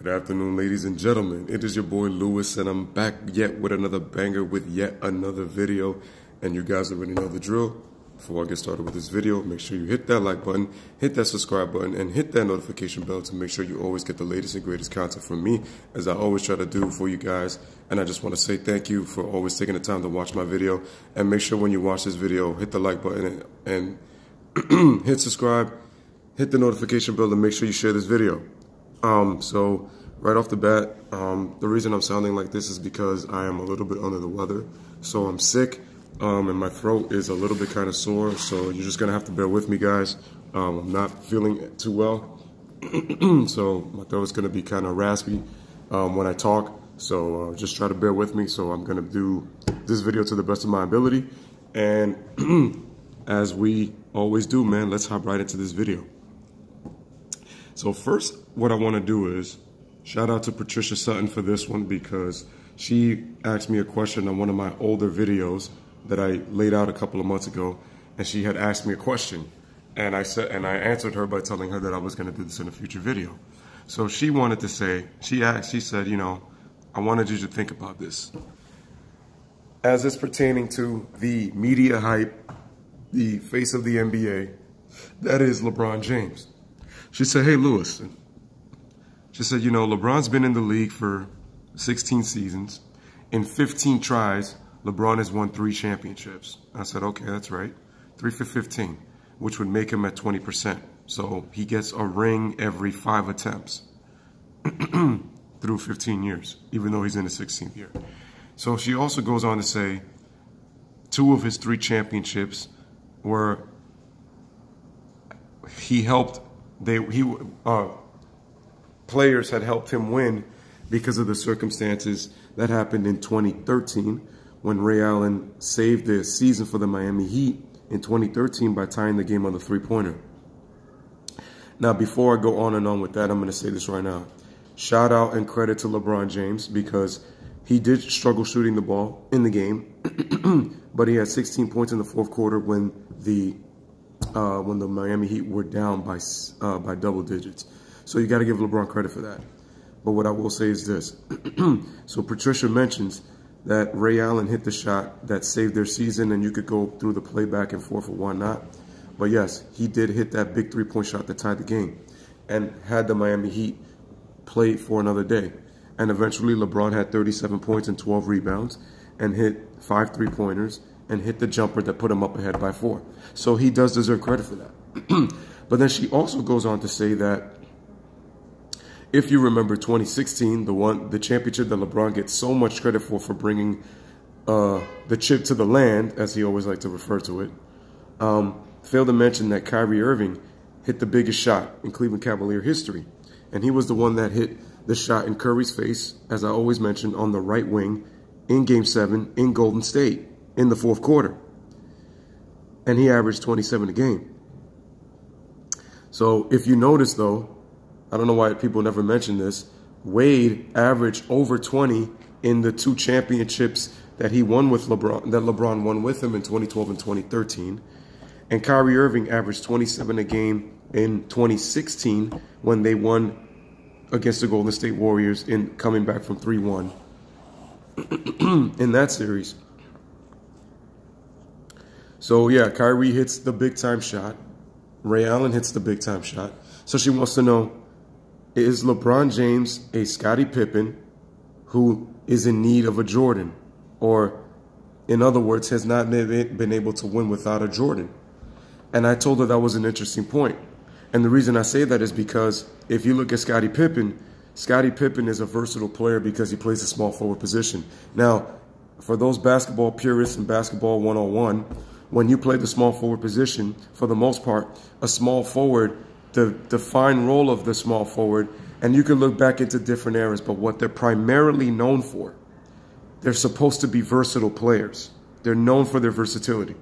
Good afternoon, ladies and gentlemen. It is your boy Lewis, and I'm back yet with another banger with yet another video. And you guys already know the drill. Before I get started with this video, make sure you hit that like button, hit that subscribe button, and hit that notification bell to make sure you always get the latest and greatest content from me, as I always try to do for you guys. And I just want to say thank you for always taking the time to watch my video. And make sure when you watch this video, hit the like button and hit subscribe, hit the notification bell, and make sure you share this video. So right off the bat, the reason I'm sounding like this is because I am a little bit under the weather. So I'm sick, and my throat is a little bit kind of sore. So you're just gonna have to bear with me, guys. I'm not feeling too well. So my throat's gonna be kind of raspy when I talk. So just try to bear with me. So I'm gonna do this video to the best of my ability. And as we always do, man, let's hop right into this video. So first, what I want to do is shout out to Patricia Sutton for this one, because she asked me a question on one of my older videos that I laid out a couple of months ago, and she had asked me a question, and I answered her by telling her that I was going to do this in a future video. So she wanted to say, she said, you know, I wanted you to think about this as it's pertaining to the media hype, the face of the NBA, that is LeBron James. She said, hey, Lewis, she said, you know, LeBron's been in the league for 16 seasons. In 15 tries, LeBron has won 3 championships. I said, okay, that's right. 3 for 15, which would make him at 20%. So he gets a ring every 5 attempts through 15 years, even though he's in his 16th year. So she also goes on to say 2 of his 3 championships were players had helped him win because of the circumstances that happened in 2013 when Ray Allen saved the season for the Miami Heat in 2013 by tying the game on the three-pointer. Now, before I go on and on with that, I'm going to say this right now. Shout out and credit to LeBron James, because he did struggle shooting the ball in the game, but he had 16 points in the fourth quarter when the Miami Heat were down by double digits. So you got to give LeBron credit for that. But what I will say is this. So Patricia mentions that Ray Allen hit the shot that saved their season, and you could go through the play back and forth or whatnot. But yes, he did hit that big 3-point shot that tied the game and had the Miami Heat play for another day. And eventually LeBron had 37 points and 12 rebounds and hit 5 3-pointers and hit the jumper that put him up ahead by 4. So he does deserve credit for that. But then she also goes on to say that if you remember 2016, the championship that LeBron gets so much credit for bringing the chip to the land, as he always liked to refer to it, failed to mention that Kyrie Irving hit the biggest shot in Cleveland Cavalier history. And he was the one that hit the shot in Curry's face, as I always mentioned, on the right wing in Game 7 in Golden State in the fourth quarter. And he averaged 27 a game. So if you notice, though, I don't know why people never mention this, Wade averaged over 20 in the 2 championships that he won with LeBron, that LeBron won with him in 2012 and 2013. And Kyrie Irving averaged 27 a game in 2016 when they won against the Golden State Warriors in coming back from 3-1 in that series. So yeah, Kyrie hits the big time shot. Ray Allen hits the big time shot. So she wants to know, is LeBron James a Scottie Pippen who is in need of a Jordan? Or, in other words, has not been able to win without a Jordan? And I told her that was an interesting point. And the reason I say that is because if you look at Scottie Pippen is a versatile player because he plays a small forward position. Now, for those basketball purists and basketball 101, when you play the small forward position, for the most part, a small forward, the defined role of the small forward, and you can look back into different eras, but what they're primarily known for, they're supposed to be versatile players. They're known for their versatility.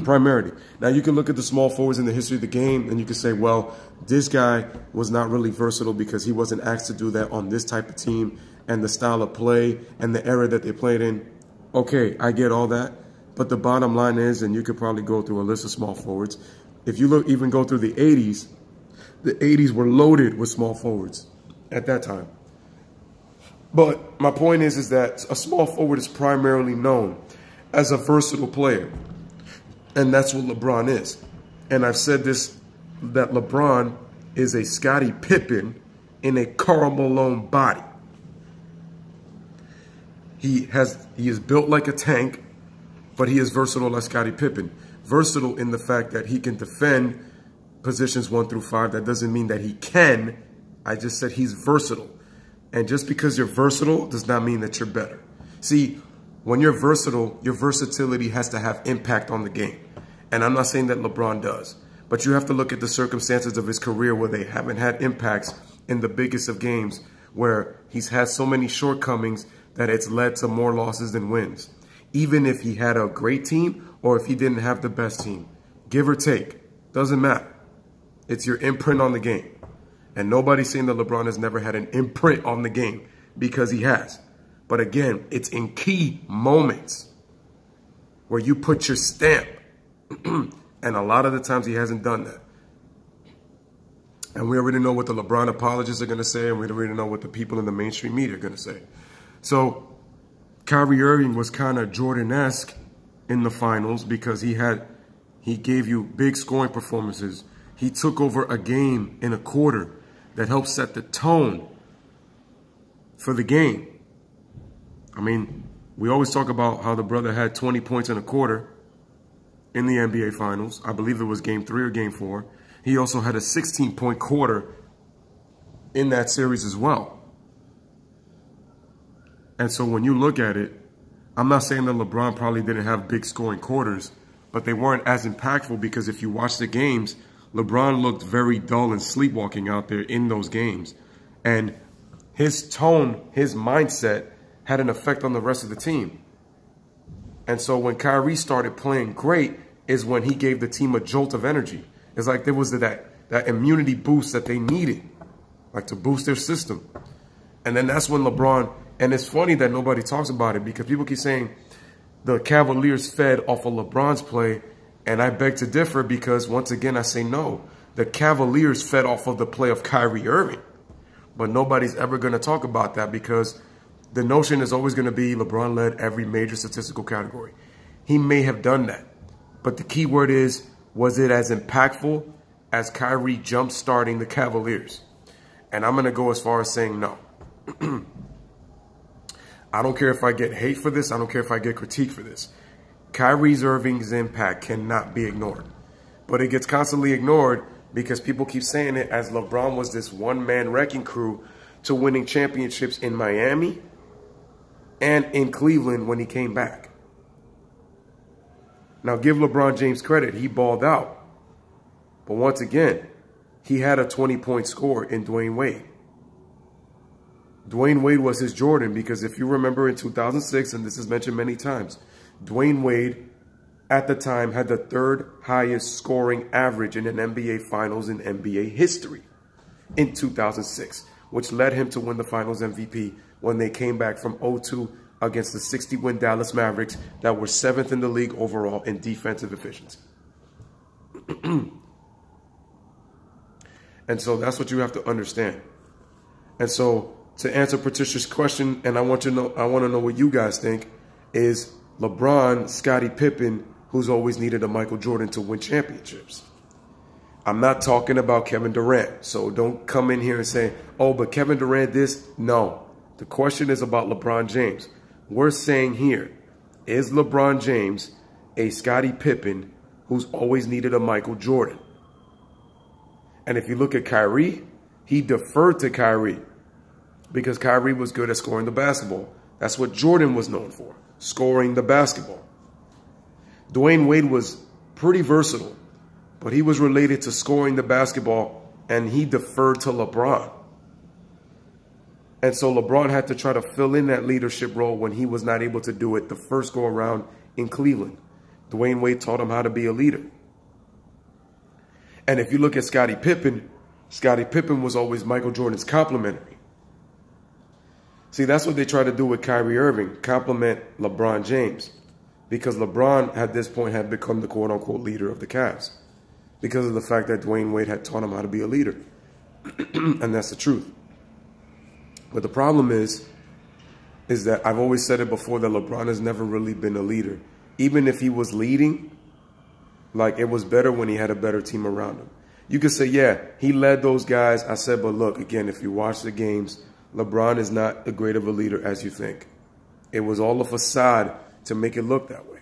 Primarily. Now, you can look at the small forwards in the history of the game, and you can say, well, this guy was not really versatile because he wasn't asked to do that on this type of team and the style of play and the era that they played in. Okay, I get all that. But the bottom line is, and you could probably go through a list of small forwards, if you even go through the 80s were loaded with small forwards. at that time. But my point is that a small forward is primarily known as a versatile player. And that's what LeBron is. And I've said this, that LeBron is a Scottie Pippen in a Karl Malone body. He is built like a tank, but he is versatile like Scottie Pippen. Versatile in the fact that he can defend positions 1 through 5. That doesn't mean that he can. I just said he's versatile. And just because you're versatile does not mean that you're better. See, when you're versatile, your versatility has to have impact on the game. And I'm not saying that LeBron does. But you have to look at the circumstances of his career where they haven't had impacts in the biggest of games, where he's had so many shortcomings that it's led to more losses than wins. Even if he had a great team or if he didn't have the best team. Give or take. Doesn't matter. It's your imprint on the game. And nobody's saying that LeBron has never had an imprint on the game, because he has. But again, it's in key moments where you put your stamp. And a lot of the times he hasn't done that. And we already know what the LeBron apologists are going to say, and we already know what the people in the mainstream media are going to say. So Kyrie Irving was kind of Jordan-esque in the finals because he gave you big scoring performances. He took over a game in a quarter that helped set the tone for the game. I mean, we always talk about how the brother had 20 points in a quarter in the NBA Finals. I believe it was Game 3 or Game 4. He also had a 16-point quarter in that series as well. And so when you look at it, I'm not saying that LeBron probably didn't have big scoring quarters, but they weren't as impactful, because if you watch the games, LeBron looked very dull and sleepwalking out there in those games. And his tone, his mindset had an effect on the rest of the team. And so when Kyrie started playing great is when he gave the team a jolt of energy. It's like there was that immunity boost that they needed, like to boost their system. And then that's when LeBron, and it's funny that nobody talks about it, because people keep saying the Cavaliers fed off of LeBron's play. And I beg to differ, because once again, I say no. The Cavaliers fed off of the play of Kyrie Irving. But nobody's ever going to talk about that, because the notion is always going to be LeBron led every major statistical category. He may have done that. But the key word is, was it as impactful as Kyrie jump-starting the Cavaliers? And I'm going to go as far as saying no. I don't care if I get hate for this. I don't care if I get critique for this. Kyrie Irving's impact cannot be ignored. But it gets constantly ignored because people keep saying it as LeBron was this one-man wrecking crew to winning championships in Miami and in Cleveland when he came back. Now, give LeBron James credit. He balled out. But once again, he had a 20-point score in Dwayne Wade. Dwayne Wade was his Jordan, because if you remember in 2006, and this is mentioned many times, Dwayne Wade at the time had the 3rd highest scoring average in an NBA Finals in NBA history in 2006, which led him to win the Finals MVP when they came back from 0-2 against the 60-win Dallas Mavericks that were 7th in the league overall in defensive efficiency. And so that's what you have to understand. And so to answer Patricia's question, and I want to know what you guys think, is LeBron, Scottie Pippen, who's always needed a Michael Jordan to win championships. I'm not talking about Kevin Durant, so don't come in here and say, oh, but Kevin Durant this. No, the question is about LeBron James. We're saying here, is LeBron James a Scottie Pippen who's always needed a Michael Jordan? And if you look at Kyrie, he deferred to Kyrie because Kyrie was good at scoring the basketball. That's what Jordan was known for, scoring the basketball. Dwayne Wade was pretty versatile, but he was related to scoring the basketball, and he deferred to LeBron. And so LeBron had to try to fill in that leadership role when he was not able to do it the first go around in Cleveland. Dwayne Wade taught him how to be a leader. And if you look at Scottie Pippen was always Michael Jordan's complementary. See, that's what they try to do with Kyrie Irving, complement LeBron James. Because LeBron, at this point, had become the quote-unquote leader of the Cavs. Because of the fact that Dwayne Wade had taught him how to be a leader. And that's the truth. But the problem is that I've always said it before that LeBron has never really been a leader. Even if he was leading, like, it was better when he had a better team around him. You could say, yeah, he led those guys. I said, but look, again, if you watch the games, LeBron is not as great of a leader as you think. It was all a facade to make it look that way.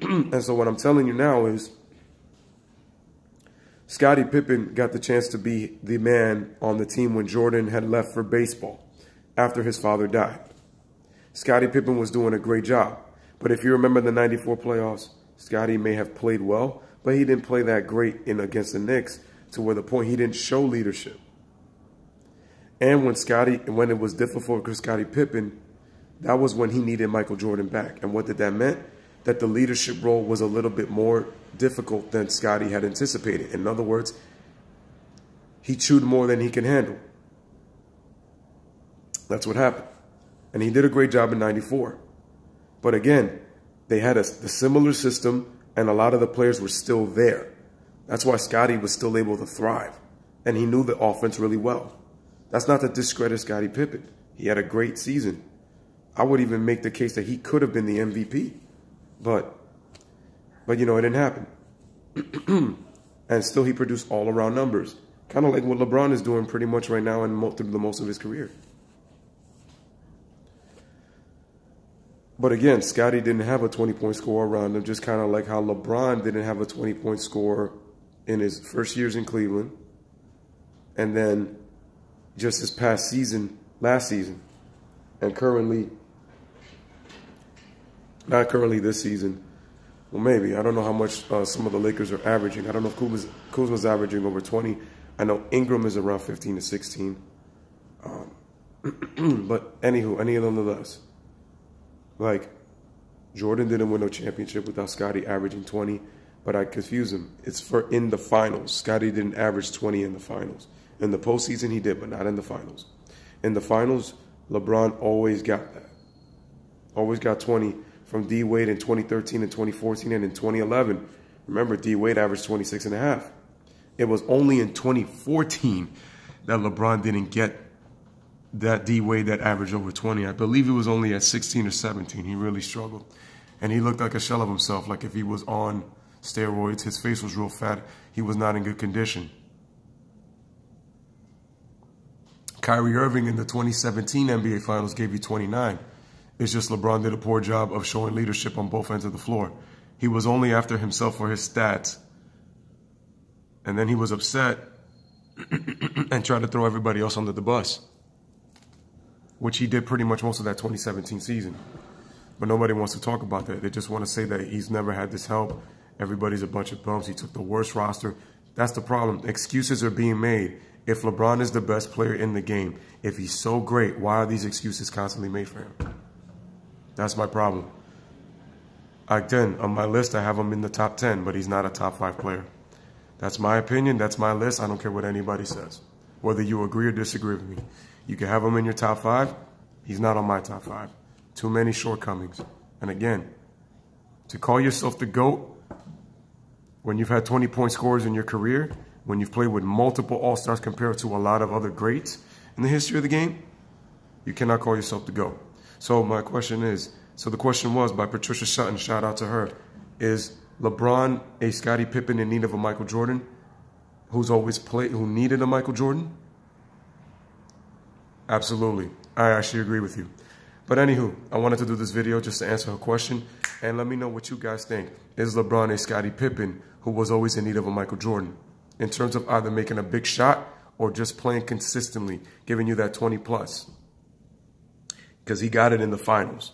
And so what I'm telling you now is Scottie Pippen got the chance to be the man on the team when Jordan had left for baseball after his father died. Scottie Pippen was doing a great job. But if you remember the 94 playoffs, Scottie may have played well, but he didn't play that great against the Knicks to where the point he didn't show leadership. And when it was difficult for Scottie Pippen, that was when he needed Michael Jordan back. And what did that mean? That the leadership role was a little bit more difficult than Scottie had anticipated. In other words, he chewed more than he can handle. That's what happened. And he did a great job in 94. But again, they had the similar system, and a lot of the players were still there. That's why Scottie was still able to thrive. And he knew the offense really well. That's not to discredit Scottie Pippen. He had a great season. I would even make the case that he could have been the MVP. But you know, it didn't happen. And still he produced all-around numbers. Kind of like what LeBron is doing pretty much right now and most of his career. But again, Scottie didn't have a 20-point score around him, just kind of like how LeBron didn't have a 20-point score in his first years in Cleveland. And then just this past season, last season, and currently, not currently this season, well, maybe. I don't know how much some of the Lakers are averaging. I don't know if Kuzma's averaging over 20. I know Ingram is around 15 to 16. But anywho, any of them nonetheless. Like, Jordan didn't win no championship without Scottie averaging 20, but I confuse him. It's for in the finals. Scottie didn't average 20 in the finals. In the postseason, he did, but not in the finals. In the finals, LeBron always got that. Always got 20 from D. Wade in 2013 and 2014, and in 2011. Remember, D. Wade averaged 26.5. It was only in 2014 that LeBron didn't get that D. Wade that averaged over 20. I believe it was only at 16 or 17. He really struggled. And he looked like a shell of himself, like if he was on steroids. His face was real fat. He was not in good condition. Kyrie Irving in the 2017 NBA Finals gave you 29. It's just LeBron did a poor job of showing leadership on both ends of the floor. He was only after himself for his stats. And then he was upset and tried to throw everybody else under the bus, which he did pretty much most of that 2017 season. But nobody wants to talk about that. They just want to say that he's never had this help. Everybody's a bunch of bums. He took the worst roster. That's the problem. Excuses are being made. If LeBron is the best player in the game, if he's so great, why are these excuses constantly made for him? That's my problem. Again, on my list, I have him in the top 10, but he's not a top 5 player. That's my opinion. That's my list. I don't care what anybody says, whether you agree or disagree with me. You can have him in your top 5. He's not on my top 5. Too many shortcomings. And again, to call yourself the GOAT when you've had 20-point scores in your career, when you've played with multiple All-Stars compared to a lot of other greats in the history of the game, you cannot call yourself the GOAT. So my question is, so the question was by Patricia Sutton, shout out to her, is LeBron a Scottie Pippen in need of a Michael Jordan who's always played, who needed a Michael Jordan? Absolutely. I actually agree with you. But anywho, I wanted to do this video just to answer her question, and let me know what you guys think. Is LeBron a Scottie Pippen who was always in need of a Michael Jordan in terms of either making a big shot or just playing consistently, giving you that 20 plus? Because he got it in the finals.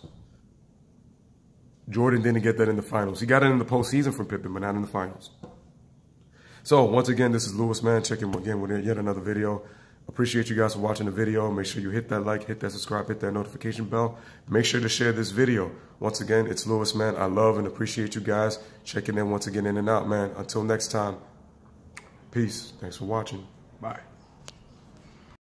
Jordan didn't get that in the finals. He got it in the postseason from Pippen, but not in the finals. So once again, this is Lewis, man. Check in again with yet another video. Appreciate you guys for watching the video. Make sure you hit that like, hit that subscribe, hit that notification bell. Make sure to share this video. Once again, it's Lewis, man. I love and appreciate you guys checking in once again in and out, man. Until next time, peace. Thanks for watching. Bye.